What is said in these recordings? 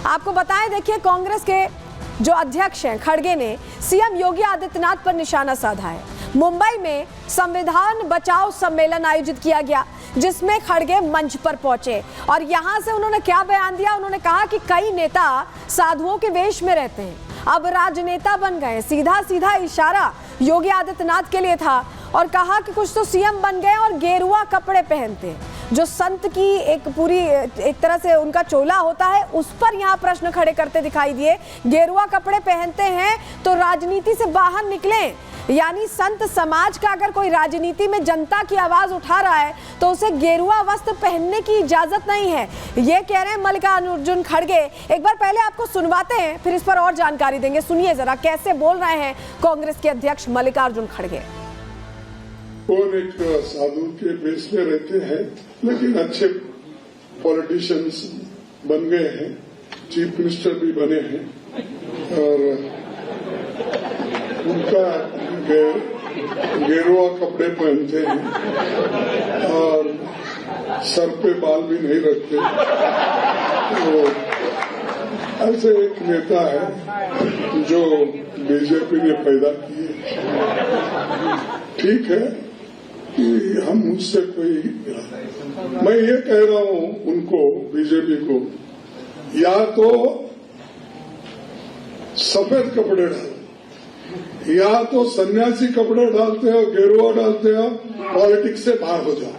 आपको बताएं, देखिए कांग्रेस के जो अध्यक्ष हैं खड़गे ने सीएम योगी आदित्यनाथ पर निशाना साधा है। मुंबई में संविधान बचाओ सम्मेलन आयोजित किया गया, जिसमें खड़गे मंच पर पहुंचे और यहां से उन्होंने क्या बयान दिया। उन्होंने कहा कि कई नेता साधुओं के वेश में रहते हैं, अब राजनेता बन गए। सीधा सीधा इशारा योगी आदित्यनाथ के लिए था और कहा कि कुछ तो सीएम बन गए और गेरुआ कपड़े पहनते हैं, जो संत की एक पूरी एक तरह से उनका चोला होता है, उस पर यहाँ प्रश्न खड़े करते दिखाई दिए। गेरुआ कपड़े पहनते हैं तो राजनीति से बाहर निकलें, यानी संत समाज का अगर कोई राजनीति में जनता की आवाज उठा रहा है तो उसे गेरुआ वस्त्र पहनने की इजाजत नहीं है, ये कह रहे हैं मल्लिकार्जुन खड़गे। एक बार पहले आपको सुनवाते हैं, फिर इस पर और जानकारी देंगे। सुनिए जरा कैसे बोल रहे हैं कांग्रेस के अध्यक्ष मल्लिकार्जुन खड़गे। कौन एक साधु के बेस में रहते हैं, लेकिन अच्छे पॉलिटिशियंस बन गए हैं, चीफ मिनिस्टर भी बने हैं और उनका गेरुआ कपड़े पहनते हैं और सर पे बाल भी नहीं रखते। तो ऐसे एक नेता है जो बीजेपी ने पैदा किए। ठीक है कि हम उससे मैं ये कह रहा हूं उनको, बीजेपी को, या तो सफेद कपड़े डालो या तो सन्यासी कपड़े डालते हो, गेरुआ डालते हो, पॉलिटिक्स से बाहर हो जाओ।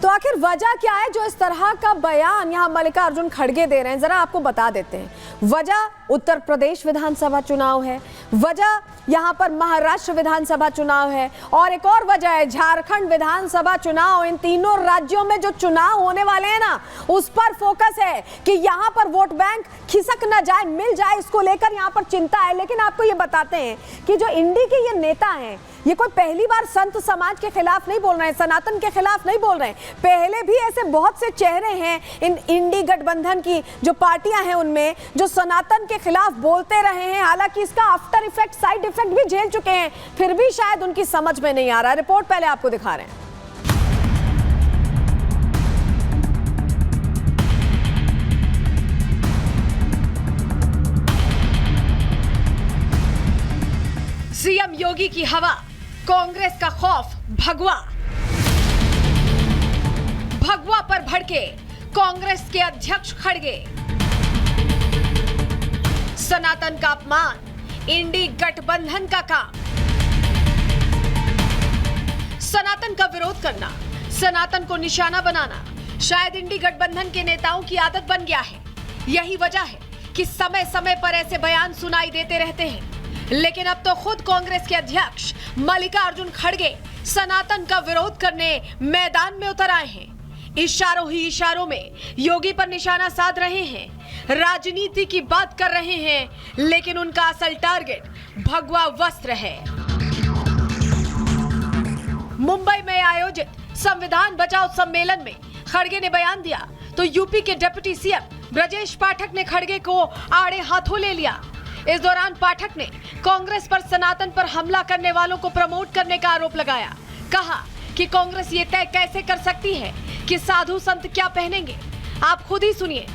तो आखिर वजह क्या है जो इस तरह का बयान यहां मल्लिकार्जुन खड़गे दे रहे हैं, जरा आपको बता देते हैं। वजह उत्तर प्रदेश विधानसभा चुनाव है, वजह यहां पर महाराष्ट्र विधानसभा चुनाव है और एक और वजह है झारखंड विधानसभा चुनाव। इन तीनों राज्यों में जो चुनाव होने वाले हैं ना, उस पर फोकस है कि यहां पर वोट बैंक खिसक न जाए, मिल जाए, इसको लेकर यहां पर चिंता है। लेकिन आपको ये बताते हैं कि जो इंडी के ये नेता हैं, ये कोई पहली बार संत समाज के खिलाफ नहीं बोल रहे हैं, सनातन के खिलाफ नहीं बोल रहे हैं। पहले भी ऐसे बहुत से चेहरे हैं इन इंडी गठबंधन की जो पार्टियां हैं उनमें, जो सनातन के खिलाफ बोलते रहे हैं। हालांकि इसका आफ्टर इफेक्ट, साइड इफेक्ट भी झेल चुके हैं, फिर भी शायद उनकी समझ में नहीं आ रहा। रिपोर्ट पहले आपको दिखा रहे हैं। सीएम योगी की हवा, कांग्रेस का खौफ भगवा। भगवा पर भड़के कांग्रेस के अध्यक्ष खड़गे। सनातन का अपमान, इंडी गठबंधन का काम। सनातन का विरोध करना, सनातन को निशाना बनाना शायद इंडी गठबंधन के नेताओं की आदत बन गया है। यही वजह है कि समय समय पर ऐसे बयान सुनाई देते रहते हैं। लेकिन अब तो खुद कांग्रेस के अध्यक्ष मल्लिकार्जुन खड़गे सनातन का विरोध करने मैदान में उतर आए हैं। इशारों ही इशारों में योगी पर निशाना साध रहे हैं, राजनीति की बात कर रहे हैं, लेकिन उनका असल टारगेट भगवा वस्त्र है। मुंबई में आयोजित संविधान बचाओ सम्मेलन में खड़गे ने बयान दिया तो यूपी के डिप्टी सीएम ब्रजेश पाठक ने खड़गे को आड़े हाथों ले लिया। इस दौरान पाठक ने कांग्रेस पर सनातन पर हमला करने वालों को प्रमोट करने का आरोप लगाया। कहा कि कांग्रेस ये तय कैसे कर सकती है कि साधु संत क्या पहनेंगे, आप खुद ही सुनिए।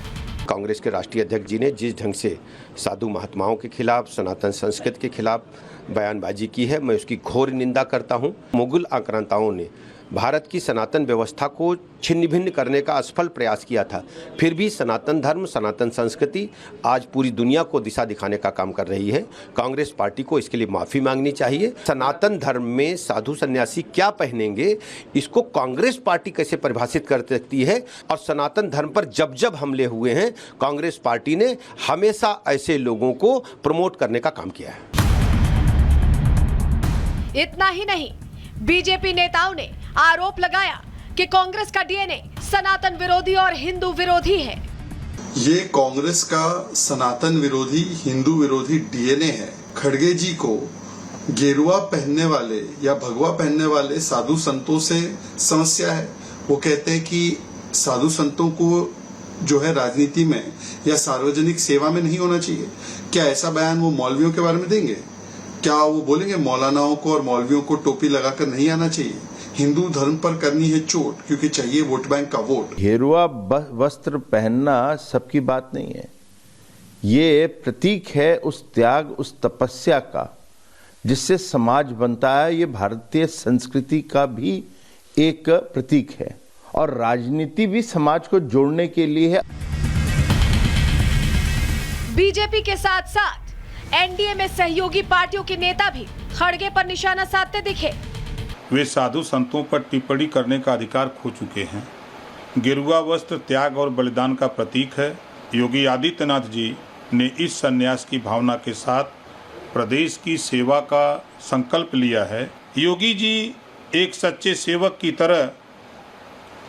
कांग्रेस के राष्ट्रीय अध्यक्ष जी ने जिस ढंग से साधु महात्माओं के खिलाफ, सनातन संस्कृति के खिलाफ बयानबाजी की है, मैं उसकी घोर निंदा करता हूं। मुगल आक्रांताओं ने भारत की सनातन व्यवस्था को छिन्न भिन्न करने का असफल प्रयास किया था, फिर भी सनातन धर्म, सनातन संस्कृति आज पूरी दुनिया को दिशा दिखाने का काम कर रही है। कांग्रेस पार्टी को इसके लिए माफ़ी मांगनी चाहिए। सनातन धर्म में साधु सन्यासी क्या पहनेंगे, इसको कांग्रेस पार्टी कैसे परिभाषित कर सकती है? और सनातन धर्म पर जब जब हमले हुए हैं, कांग्रेस पार्टी ने हमेशा ऐसे लोगों को प्रमोट करने का काम किया है। इतना ही नहीं, बीजेपी नेताओं ने आरोप लगाया कि कांग्रेस का डीएनए सनातन विरोधी और हिंदू विरोधी है। ये कांग्रेस का सनातन विरोधी, हिंदू विरोधी डीएनए है। खड़गे जी को गेरुआ पहनने वाले या भगवा पहनने वाले साधु संतों से समस्या है। वो कहते हैं कि साधु संतों को जो है राजनीति में या सार्वजनिक सेवा में नहीं होना चाहिए। क्या ऐसा बयान वो मौलवियों के बारे में देंगे? क्या वो बोलेंगे मौलानाओं को और मौलवियों को टोपी लगाकर नहीं आना चाहिए? हिंदू धर्म पर करनी है चोट, क्योंकि चाहिए वोट बैंक का वोट। गेरुआ वस्त्र पहनना सबकी बात नहीं है, ये प्रतीक है उस त्याग, उस तपस्या का जिससे समाज बनता है। ये भारतीय संस्कृति का भी एक प्रतीक है और राजनीति भी समाज को जोड़ने के लिए है। बीजेपी के साथ साथ एनडीए में सहयोगी पार्टियों के नेता भी खड़गे पर निशाना साधते दिखे। वे साधु संतों पर टिप्पणी करने का अधिकार खो चुके हैं। गेरुआ वस्त्र त्याग और बलिदान का प्रतीक है। योगी आदित्यनाथ जी ने इस संन्यास की भावना के साथ प्रदेश की सेवा का संकल्प लिया है। योगी जी एक सच्चे सेवक की तरह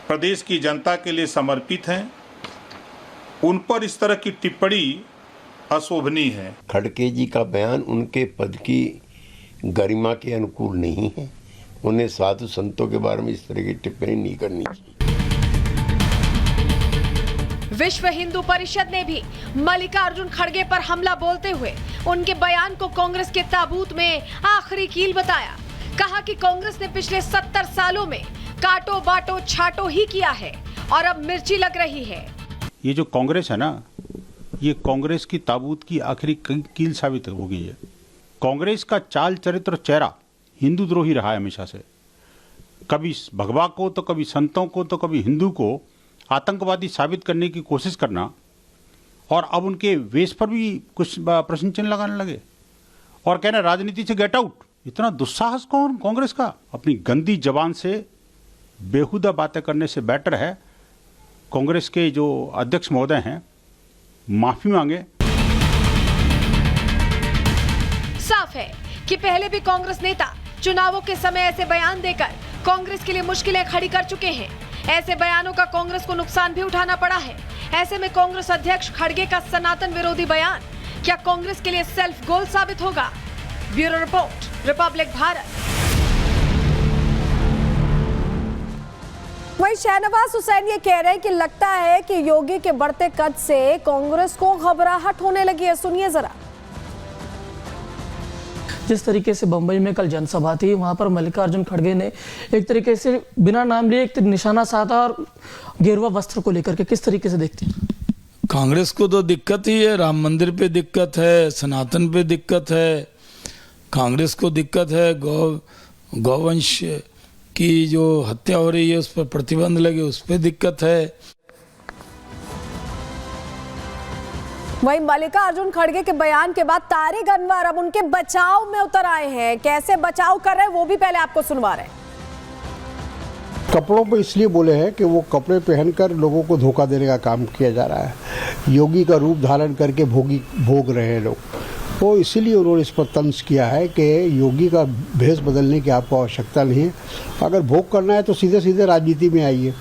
प्रदेश की जनता के लिए समर्पित हैं। उन पर इस तरह की टिप्पणी अशोभनीय है। खड़गे जी का बयान उनके पद की गरिमा के अनुकूल नहीं है। उन्हें साधु संतों के बारे में इस तरह की टिप्पणी नहीं करनी चाहिए। विश्व हिंदू परिषद ने भी मल्लिकार्जुन खड़गे पर हमला बोलते हुए उनके बयान को कांग्रेस के ताबूत में आखिरी कील बताया। कहा कि कांग्रेस ने पिछले 70 सालों में काटो बाटो छाटो ही किया है और अब मिर्ची लग रही है। ये जो कांग्रेस है ना, ये कांग्रेस की ताबूत की आखिरी कील साबित हो गई है। कांग्रेस का चाल चरित्र चेहरा हिंदू द्रोही रहा है हमेशा से। कभी भगवा को तो कभी संतों को तो कभी हिंदू को आतंकवादी साबित करने की कोशिश करना, और अब उनके वेश पर भी कुछ प्रश्न चिन्ह लगाने लगे और कहना राजनीति से गेट आउट। इतना दुस्साहस कौन कांग्रेस का? अपनी गंदी जबान से बेहुदा बातें करने से बेटर है कांग्रेस के जो अध्यक्ष महोदय हैं माफी मांगे। साफ है कि पहले भी कांग्रेस नेता चुनावों के समय ऐसे बयान देकर कांग्रेस के लिए मुश्किलें खड़ी कर चुके हैं। ऐसे बयानों का कांग्रेस को नुकसान भी उठाना पड़ा है। ऐसे में कांग्रेस अध्यक्ष खड़गे का सनातन विरोधी बयान क्या कांग्रेस के लिए सेल्फ गोल साबित होगा? Bureau report, Republic Bharat. वहीं शहनवाज हुसैन ये कह रहे हैं कि लगता है कि योगी के बढ़ते कद से कांग्रेस को घबराहट होने लगी है। सुनिए जरा। जिस तरीके से बंबई में कल जनसभा थी, वहां पर मल्लिकार्जुन खड़गे ने एक तरीके से बिना नाम लिए एक निशाना साधा और गेरुआ वस्त्र को लेकर के किस तरीके से देखते हैं? कांग्रेस को तो दिक्कत ही है, राम मंदिर पे दिक्कत है, सनातन पे दिक्कत है, कांग्रेस को दिक्कत है, गौवंश की जो हत्या हो रही है उस पर प्रतिबंध लगे, उस पर दिक्कत है। वहीं मल्लिकार्जुन खड़गे के बयान के बाद तारिक अनवर अब उनके बचाव में उतर आए हैं। कैसे बचाव कर रहे हैं वो भी पहले आपको सुनवा रहे हैं। कपड़ों पे इसलिए बोले हैं कि वो कपड़े पहनकर लोगों को धोखा देने का काम किया जा रहा है। योगी का रूप धारण करके भोग रहे हैं लोग, तो इसीलिए उन्होंने इस पर तंज किया है कि योगी का भेष बदलने की आपको आवश्यकता नहीं है। अगर भोग करना है तो सीधे सीधे राजनीति में आइए।